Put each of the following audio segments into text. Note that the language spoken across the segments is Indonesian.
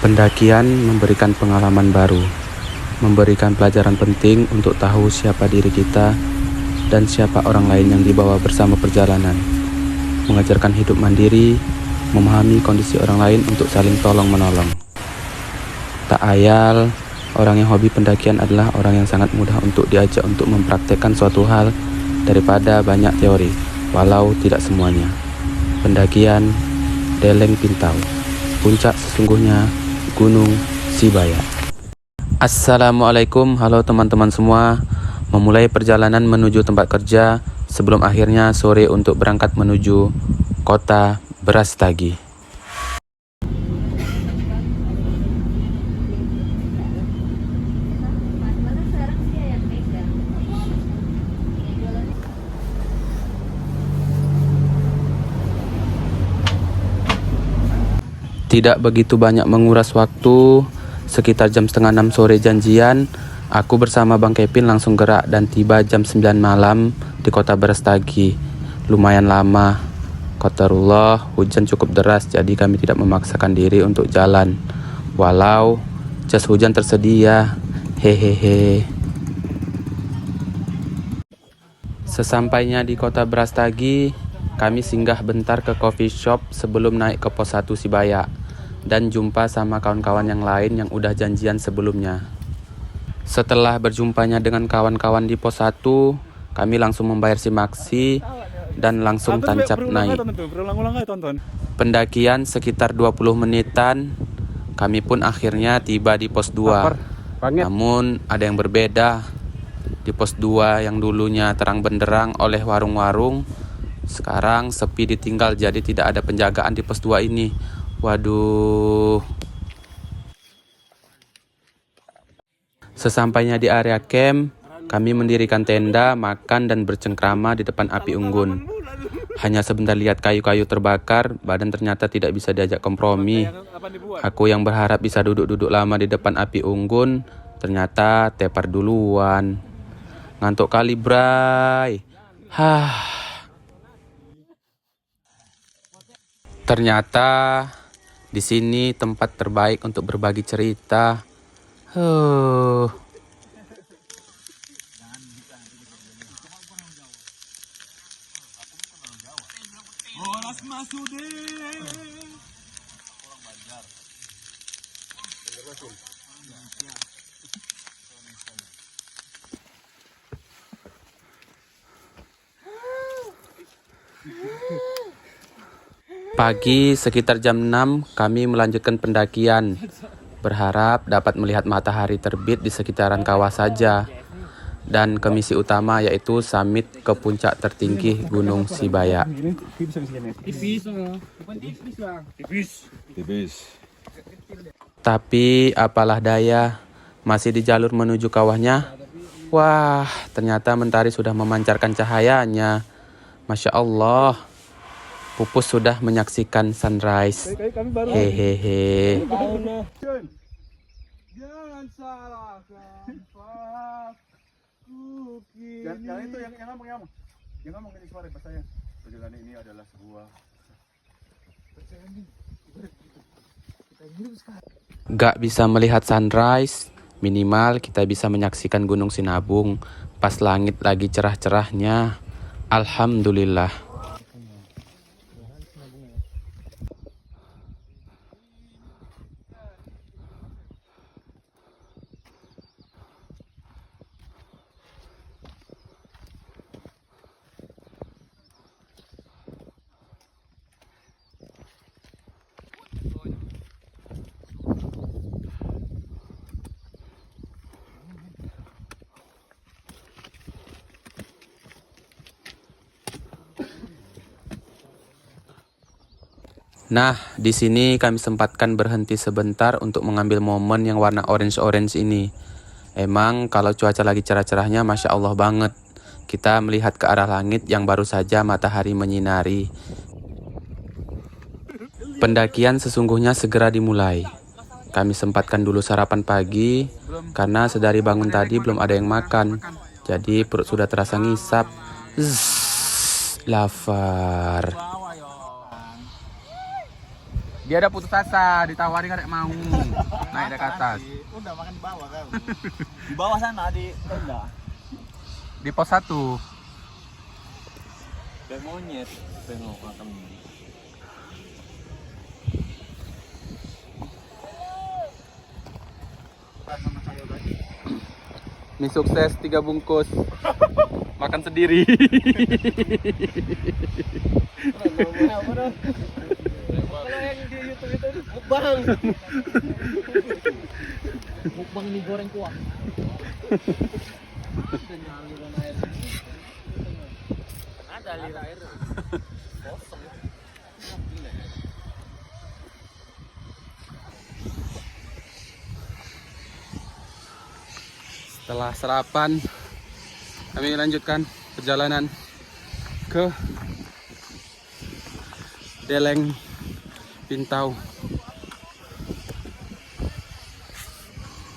Pendakian memberikan pengalaman baru, memberikan pelajaran penting untuk tahu siapa diri kita dan siapa orang lain yang dibawa bersama perjalanan. Mengajarkan hidup mandiri, memahami kondisi orang lain untuk saling tolong-menolong. Tak ayal, orang yang hobi pendakian adalah orang yang sangat mudah untuk diajak untuk mempraktekkan suatu hal daripada banyak teori, walau tidak semuanya. Pendakian Deleng Pintau, puncak sesungguhnya Gunung Sibaya. Assalamualaikum, halo teman-teman semua. Memulai perjalanan menuju tempat kerja sebelum akhirnya sore untuk berangkat menuju kota Brastagi. Tidak begitu banyak menguras waktu, sekitar jam setengah 6 sore janjian, aku bersama Bang Kevin langsung gerak dan tiba jam 9 malam di kota Brastagi. Lumayan lama, qadarullah hujan cukup deras jadi kami tidak memaksakan diri untuk jalan. Walau jas hujan tersedia, hehehe. Sesampainya di kota Brastagi, kami singgah bentar ke coffee shop sebelum naik ke pos 1 Sibaya dan jumpa sama kawan-kawan yang lain yang udah janjian sebelumnya. Setelah berjumpanya dengan kawan-kawan di pos 1, kami langsung membayar simaksi dan langsung tancap naik. Pendakian sekitar 20 menitan, kami pun akhirnya tiba di pos 2. Namun ada yang berbeda. Di pos 2 yang dulunya terang benderang oleh warung-warung, sekarang sepi ditinggal jadi tidak ada penjagaan di pos 2 ini. Waduh. Sesampainya di area camp, kami mendirikan tenda, makan dan bercengkrama di depan api unggun. Hanya sebentar lihat kayu-kayu terbakar, badan ternyata tidak bisa diajak kompromi. Aku yang berharap bisa duduk-duduk lama di depan api unggun, ternyata tepar duluan. Ngantuk kali, bray. Ternyata di sini tempat terbaik untuk berbagi cerita. Pagi sekitar jam 6 kami melanjutkan pendakian. Berharap dapat melihat matahari terbit di sekitaran kawah saja. Dan ke misi utama yaitu summit ke puncak tertinggi Gunung Sibaya. Tapi apalah daya, masih di jalur menuju kawahnya. Wah, ternyata mentari sudah memancarkan cahayanya. Masya Allah. Pupus sudah menyaksikan sunrise. Hehehe. Jangan salahkan aku kini. Yang itu yang ngomong. Yang ngomong ini suara pas saya. Perjalanan ini adalah sebuah Gak bisa melihat sunrise, minimal kita bisa menyaksikan Gunung Sinabung pas langit lagi cerah-cerahnya. Alhamdulillah. Nah, di sini kami sempatkan berhenti sebentar untuk mengambil momen yang warna orange-orange ini. Emang kalau cuaca lagi cerah-cerahnya Masya Allah banget. Kita melihat ke arah langit yang baru saja matahari menyinari. Pendakian sesungguhnya segera dimulai. Kami sempatkan dulu sarapan pagi, karena sedari bangun tadi belum ada yang makan. Jadi perut sudah terasa ngisap. Lapar. Dia ada putus asa, ditawari kan mau naik ke atas. Udah makan di bawah kan. Di bawah sana di tenda. Di pos 1. Dan monyet tengok makan. Mie sukses 3 bungkus. Makan sendiri. Kalau yang di YouTube itu mukbang. Mukbang mie goreng kuah. Ada aliran air. Kosong. Setelah sarapan, kami lanjutkan perjalanan ke Deleng Pintau.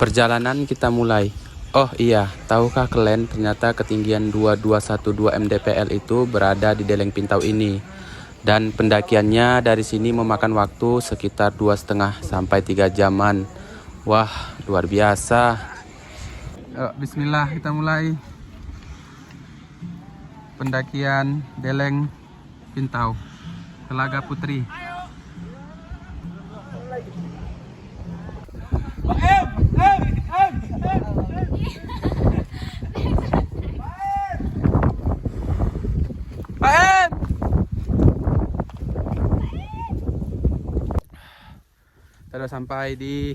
Perjalanan kita mulai. Oh iya, tahukah kalian ternyata ketinggian 2212 mdpl itu berada di Deleng Pintau ini. Dan pendakiannya dari sini memakan waktu sekitar 2,5 sampai 3 jaman. Wah, luar biasa. Bismillah, kita mulai pendakian Deleng Pintau, Telaga Putri. Kita sudah sampai di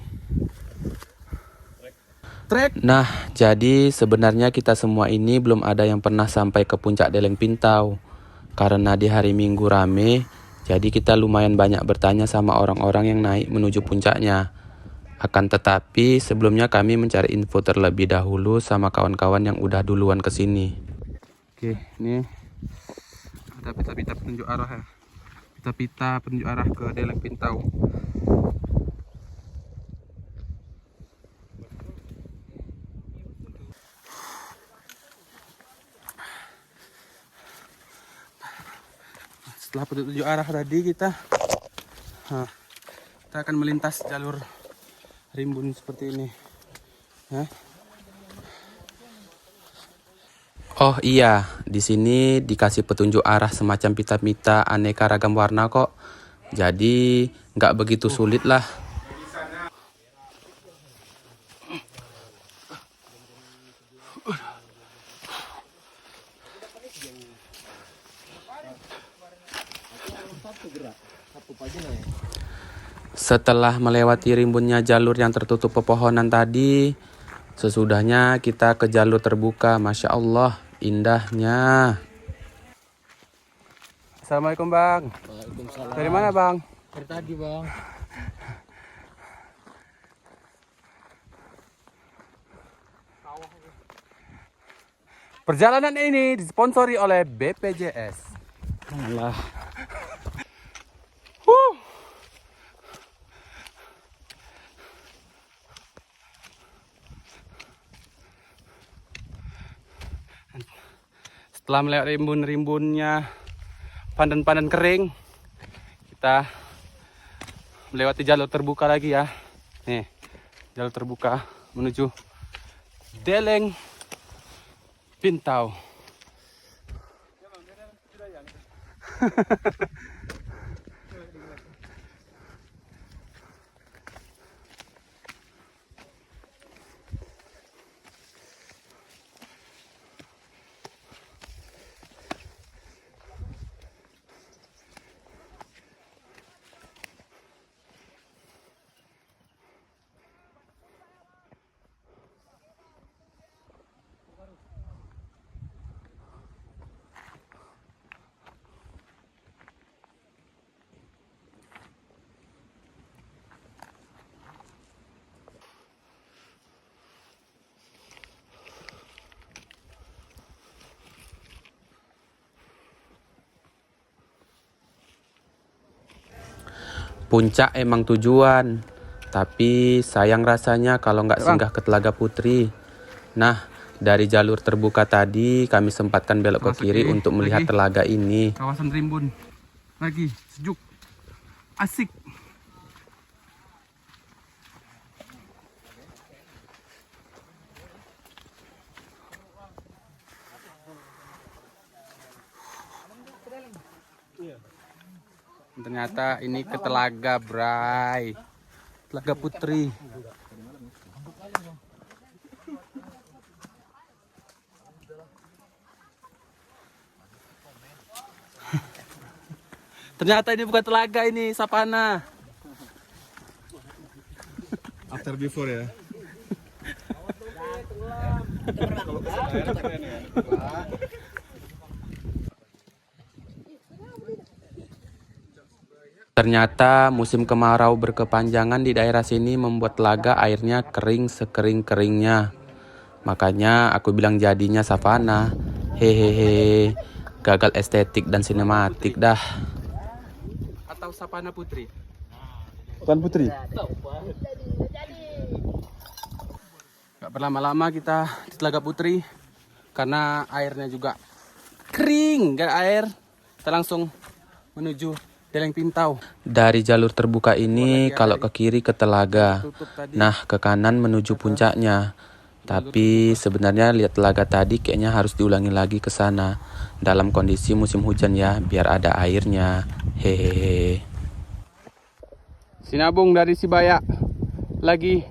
trek. Nah, jadi sebenarnya kita semua ini belum ada yang pernah sampai ke puncak Deleng Pintau. Karena di hari Minggu rame, jadi kita lumayan banyak bertanya sama orang-orang yang naik menuju puncaknya. Akan tetapi sebelumnya kami mencari info terlebih dahulu sama kawan-kawan yang udah duluan ke sini. Oke, ini ada pita-pita penunjuk arah ya. Pita-pita penunjuk arah ke Deleng Pintau. Setelah petunjuk arah tadi kita akan melintas jalur rimbun seperti ini. Oh iya, di sini dikasih petunjuk arah semacam pita-pita aneka ragam warna kok. Jadi nggak begitu sulit lah. Setelah melewati rimbunnya jalur yang tertutup pepohonan tadi, sesudahnya kita ke jalur terbuka. Masya Allah, indahnya. Assalamualaikum Bang. Waalaikumsalam. Dari mana Bang? Dari tadi Bang. Perjalanan ini disponsori oleh BPJS. Alah. Setelah melewati rimbun-rimbunnya pandan-pandan kering, kita melewati jalur terbuka lagi ya. Nih, jalur terbuka menuju Deleng Pintau. Puncak emang tujuan, tapi sayang rasanya kalau nggak singgah ke Telaga Putri. Nah, dari jalur terbuka tadi kami sempatkan belok ke kiri untuk melihat telaga ini. Kawasan rimbun, lagi sejuk, asik. Ternyata ini ke Telaga, Bray. Telaga Putri. Ternyata ini bukan telaga, ini savana. After before ya. Ternyata musim kemarau berkepanjangan di daerah sini membuat telaga airnya kering sekering-keringnya. Makanya aku bilang jadinya savana. Hehehe. Gagal estetik dan sinematik dah. Atau savana putri? Bukan Putri. Gak berlama-lama kita di Telaga Putri karena airnya juga kering, gak ada air. Kita langsung menuju Deleng Pintau. Dari jalur terbuka ini kalau ke kiri ke telaga, nah ke kanan menuju puncaknya. Tapi sebenarnya lihat telaga tadi kayaknya harus diulangi lagi ke sana dalam kondisi musim hujan ya, biar ada airnya. Hehehe. Sinabung dari Sibaya lagi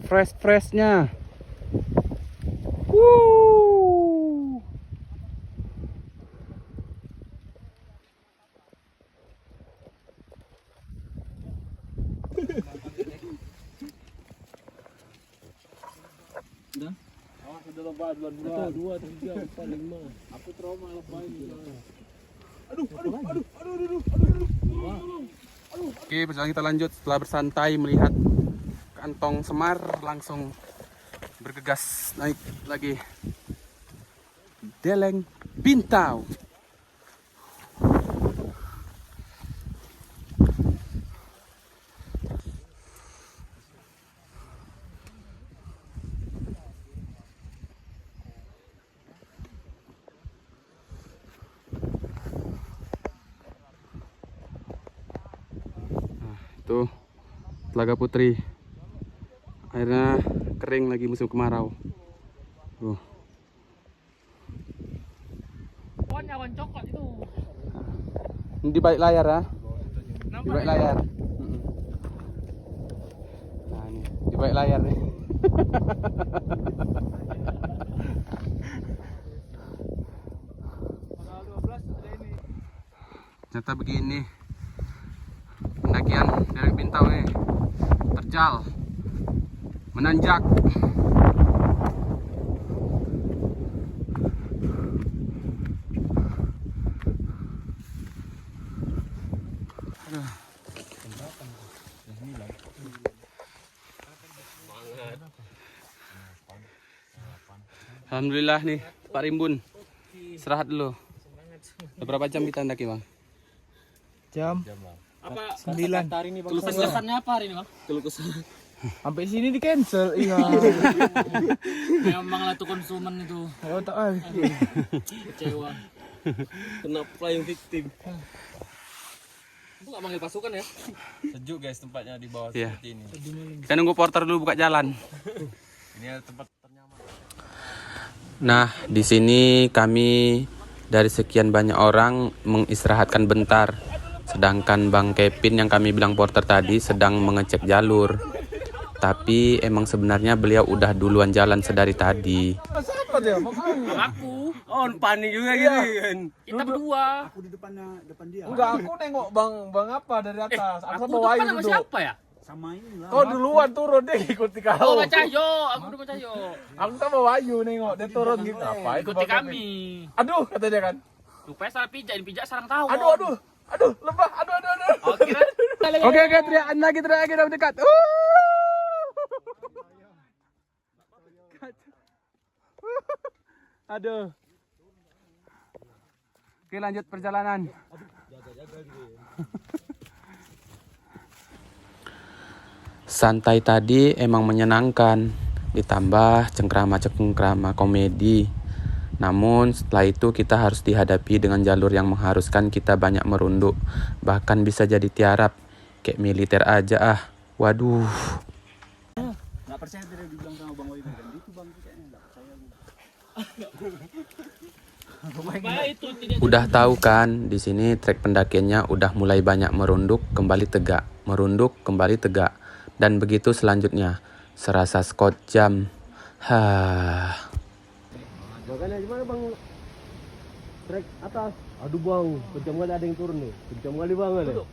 fresh-freshnya. Woo. Oke, perjalanan kita lanjut setelah bersantai melihat kantong Semar, langsung bergegas naik lagi Deleng Pintau. Tuh, Telaga Putri. Airnya kering lagi musim kemarau. Tuh. Kawan coklat itu. Ini di balik layar ya. Di balik layar. Nah, ini di balik layar nih. Ternyata begini. Pendakian dari Pintau nih, terjal, menanjak. Alhamdulillah nih Pak Rimbun, istirahat dulu. Berapa jam kita mendaki bang? Jam Apa 9. keluh kesannya apa hari ini bang? Keluh kesah. Sampai sini di cancel. Iya. Memang lah tuh konsumen itu Oh tak. kecewa. Kena flying victim. Itu nggak manggil pasukan ya? Sejuk guys tempatnya di bawah Iya. seperti ini. Kita nunggu porter dulu buka jalan. Ini ada tempat ternyaman. Nah, di sini kami dari sekian banyak orang mengistirahatkan bentar. Sedangkan Bang Kevin yang kami bilang porter tadi sedang mengecek jalur. Tapi emang sebenarnya beliau udah duluan jalan sedari tadi. Siapa dia? Aku, Oh, panik juga gini kan. kita berdua. Aku di depan dia. Enggak, aku nengok bang apa dari atas. Aku Aku bawa depan ayu sama duduk. siapa ya? Sama ini lah. Kau duluan turun deh ikuti Oh, kau. Mbak Cahyo, aku udah Mbak Cahyo. Aku tak bawa ayu nengok dia turun gitu. Apa? Ikuti kami. Aduh kata dia kan. Rupanya salah pijak, ini pijak sarang tahu. Aduh lebah. Aduh. Oh, kira. Oke, teriakan lagi udah dekat. Aduh. Oke, lanjut perjalanan. Santai tadi emang menyenangkan, ditambah cengkrama-cengkrama komedi. Namun setelah itu kita harus dihadapi dengan jalur yang mengharuskan kita banyak merunduk. Bahkan bisa jadi tiarap, kayak militer aja ah. Waduh. Nggak percaya tadi dibilang sama Bang Wai kan. Itu Bang kayaknya nggak percaya. Udah tahu kan, di sini trek pendakiannya udah mulai banyak merunduk, kembali tegak, merunduk, kembali tegak. Dan begitu selanjutnya, serasa Scott jam. Makanya gimana bang? Trek atas. Aduh bang, kencam kali ada yang turun nih. Kencam kali banget ya.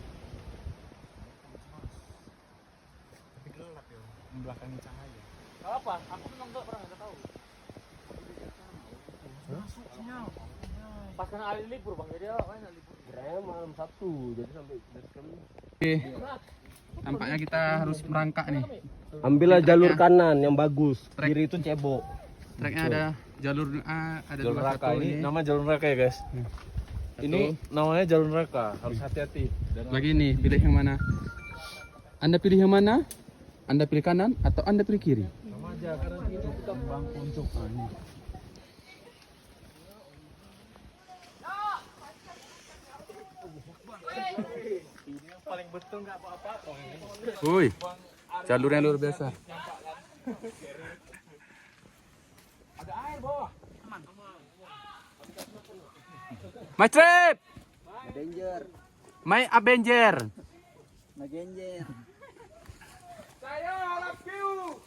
Membelakangi cahaya. Gak apa, aku memang gak pernah tahu. Pas kena hari libur bang, jadi awalnya libur. Kira malam Sabtu, jadi sampai kami. Tampaknya kita harus merangkak nih. Ambillah jalur kanan yang bagus. Kiri itu cebok. Treknya ada jalur A, ada Jalur dua neraka satu ini nama jalur neraka ya guys. Ini namanya jalur neraka, harus hati-hati. Lagi nih, pilih yang mana? Anda pilih yang mana? Anda pilih kanan atau Anda pilih kiri? Sama aja karena itu kembang kuncup. Paling betul nggak apa-apa. Woi, jalurnya luar biasa. Ada air bawah. My trip, Danger. my Avenger. Danger. Saya love you.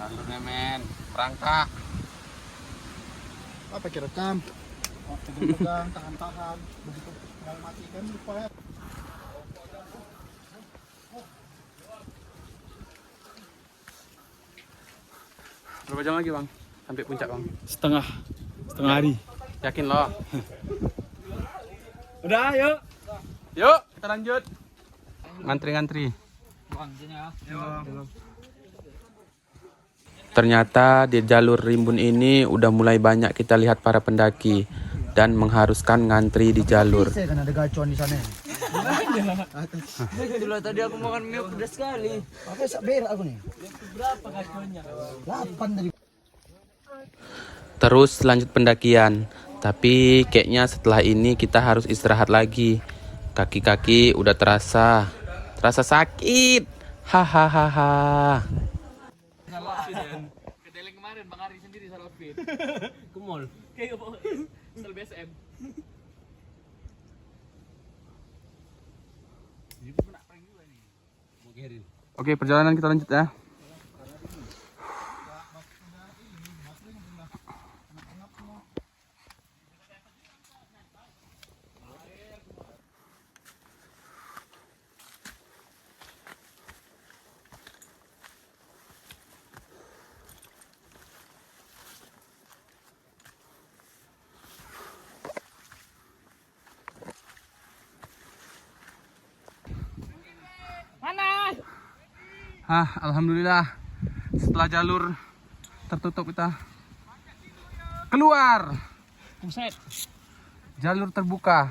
Jalurnya men, perangkak. Apa kira rekam? Pegang, tahan-tahan. Begitu mau matikan lupa ya. Berapa jam lagi bang? Sampai puncak bang? Setengah hari. Yakin lo? Udah, yuk. Yuk, kita lanjut. Ngantri-ngantri. Ternyata di jalur rimbun ini udah mulai banyak kita lihat para pendaki dan mengharuskan ngantri di jalur. Saya kan ada gacuan di sana. Itulah tadi aku makan mie pedas sekali. Apa sak berak aku nih? Berapa gacuannya? 8 tadi. Terus lanjut pendakian. Tapi kayaknya setelah ini kita harus istirahat lagi. Kaki-kaki udah terasa sakit. Hahaha. Kedeleng kemarin Bang Ari sendiri salah outfit. Ke mall. Kayak apa? Sel BSM. Oke, perjalanan kita lanjut ya. Alhamdulillah setelah jalur tertutup kita keluar. Buset. Jalur terbuka.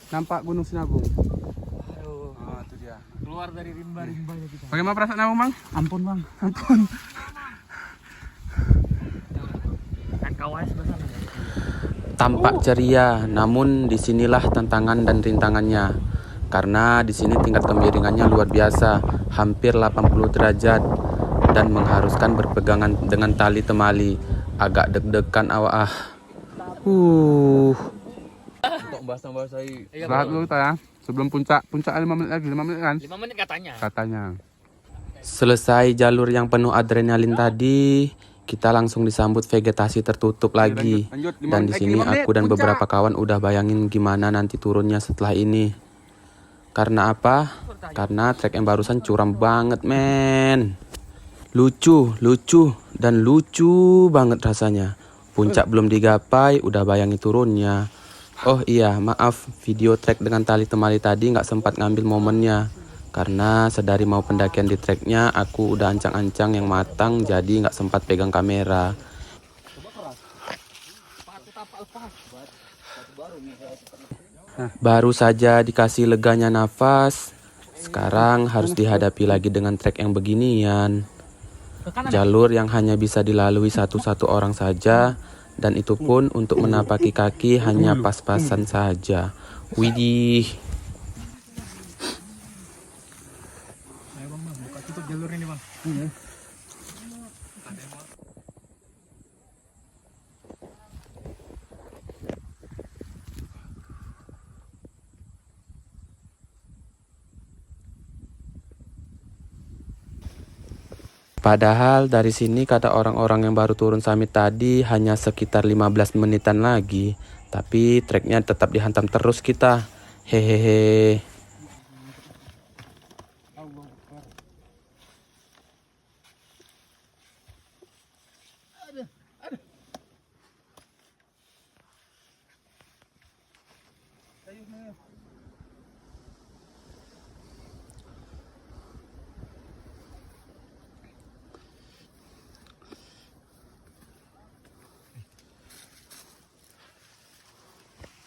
Nampak Gunung Sinabung. Oh, itu dia. Keluar dari rimba-rimbanya kita. Bagaimana perasaan kamu, Bang? Ampun Bang. Ampun. Kan kawan sebelah sana. Tampak ceria, namun disinilah tantangan dan rintangannya. Karena di sini tingkat kemiringannya luar biasa, hampir 80 derajat dan mengharuskan berpegangan dengan tali temali. Agak deg-degan awak ah. Untuk bahasa-bahasahi. Istirahat dulu kita ya. Sebelum puncak 5 menit lagi, 5 menit kan? 5 menit katanya. Katanya. Selesai jalur yang penuh adrenalin tadi, kita langsung disambut vegetasi tertutup lagi. Lanjut, Dan di sini aku dan beberapa kawan udah bayangin gimana nanti turunnya setelah ini. Karena apa? Karena trek yang barusan curam banget, men. Lucu, dan lucu banget rasanya. Puncak belum digapai, udah bayangi turunnya. Oh iya, maaf, video trek dengan tali temali tadi nggak sempat ngambil momennya. Karena sedari mau pendakian di treknya, aku udah ancang-ancang yang matang, jadi nggak sempat pegang kamera. Baru saja dikasih leganya nafas, sekarang harus dihadapi lagi dengan trek yang beginian. Jalur yang hanya bisa dilalui satu-satu orang saja, dan itu pun untuk menapaki kaki hanya pas-pasan saja. Widih. Ayo bang, buka tutup jalur ini bang. Padahal dari sini kata orang-orang yang baru turun summit tadi hanya sekitar 15 menitan lagi. Tapi treknya tetap dihantam terus kita. Hehehe.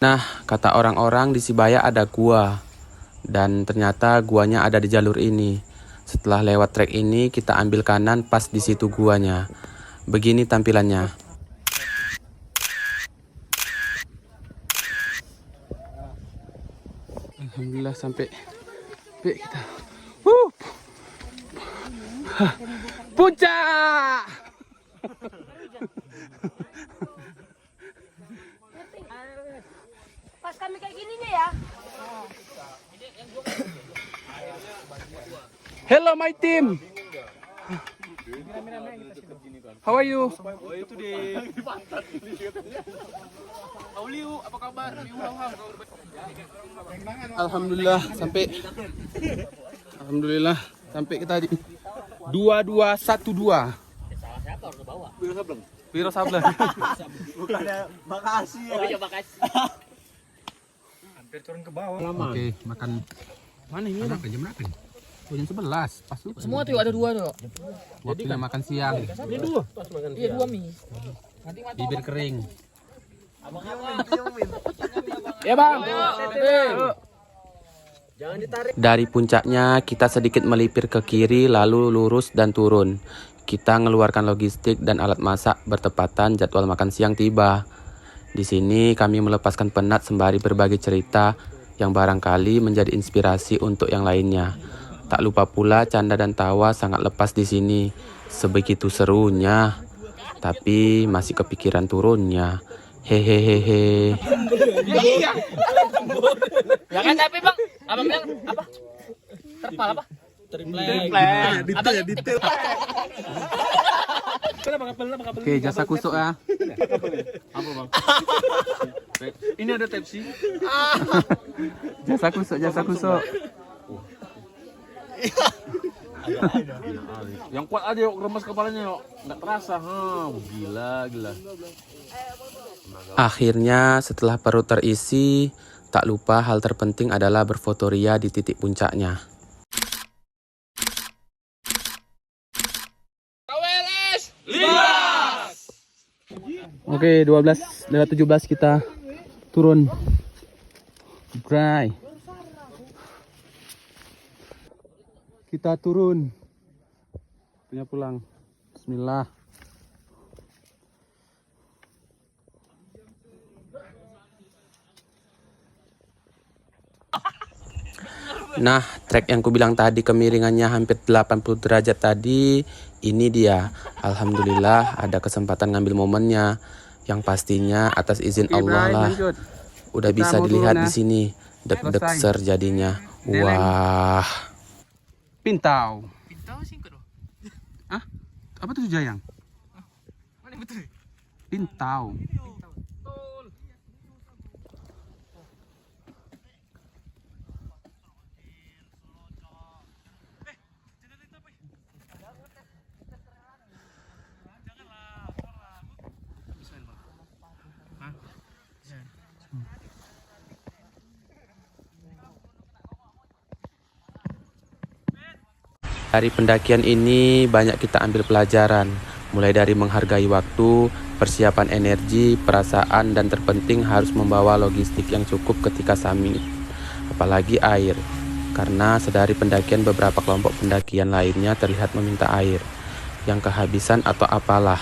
Nah, kata orang-orang di Sibaya ada gua. Dan ternyata guanya ada di jalur ini. Setelah lewat trek ini, kita ambil kanan pas di situ guanya. Begini tampilannya. Alhamdulillah sampai kita. Puncak! Pas kami kayak gininya ya. Hello my team. How are you? Auliu, apa kabar? Alhamdulillah sampai. Alhamdulillah sampai kita di 2212. Wiro Sableng. Bukannya makasih ya. Oke, coba kasih. Hampir turun ke bawah. Oke, makan. Mana ini? Jam berapa nih? Jam 11. Pas lu. Semua tuh ada dua tuh. Waktunya makan siang. Ini dua. Pas makan Iya, dua mie. Bibir kering. Ya bang. Jangan ditarik. Dari puncaknya kita sedikit melipir ke kiri lalu lurus dan turun. Kita mengeluarkan logistik dan alat masak bertepatan jadwal makan siang tiba. Di sini kami melepaskan penat sembari berbagi cerita yang barangkali menjadi inspirasi untuk yang lainnya. Tak lupa pula canda dan tawa sangat lepas di sini. Sebegitu serunya. Tapi masih kepikiran turunnya. Hehehehe. Ya kan tapi bang, apa bilang apa? Terpal apa? Detail. Oke, jasa kusuk ya. Apa bang? Ini ada Pepsi. Jasa kusuk. Yang kuat aja yuk, remas kepalanya yuk. Nggak terasa, gila. Akhirnya setelah perut terisi, tak lupa hal terpenting adalah berfotoria di titik puncaknya. Oke, 12:17 kita turun. Bray. Kita turun. Punya pulang. Bismillah. Nah, trek yang kubilang tadi kemiringannya hampir 80 derajat tadi, ini dia. Alhamdulillah ada kesempatan ngambil momennya. Yang pastinya atas izin Allah lah. Udah bisa dilihat di sini. Deg-deg ser jadinya. Wah. Pintau. Pintau sih kok. Ah? Apa tuh Jayang? Mana betul? Pintau. Dari pendakian ini banyak kita ambil pelajaran, mulai dari menghargai waktu, persiapan energi, perasaan, dan terpenting harus membawa logistik yang cukup ketika summit, apalagi air. Karena sedari pendakian beberapa kelompok pendakian lainnya terlihat meminta air, yang kehabisan atau apalah,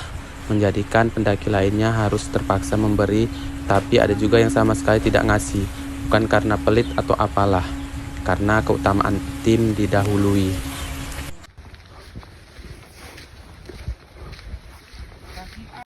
menjadikan pendaki lainnya harus terpaksa memberi, tapi ada juga yang sama sekali tidak ngasih, bukan karena pelit atau apalah, karena keutamaan tim didahului.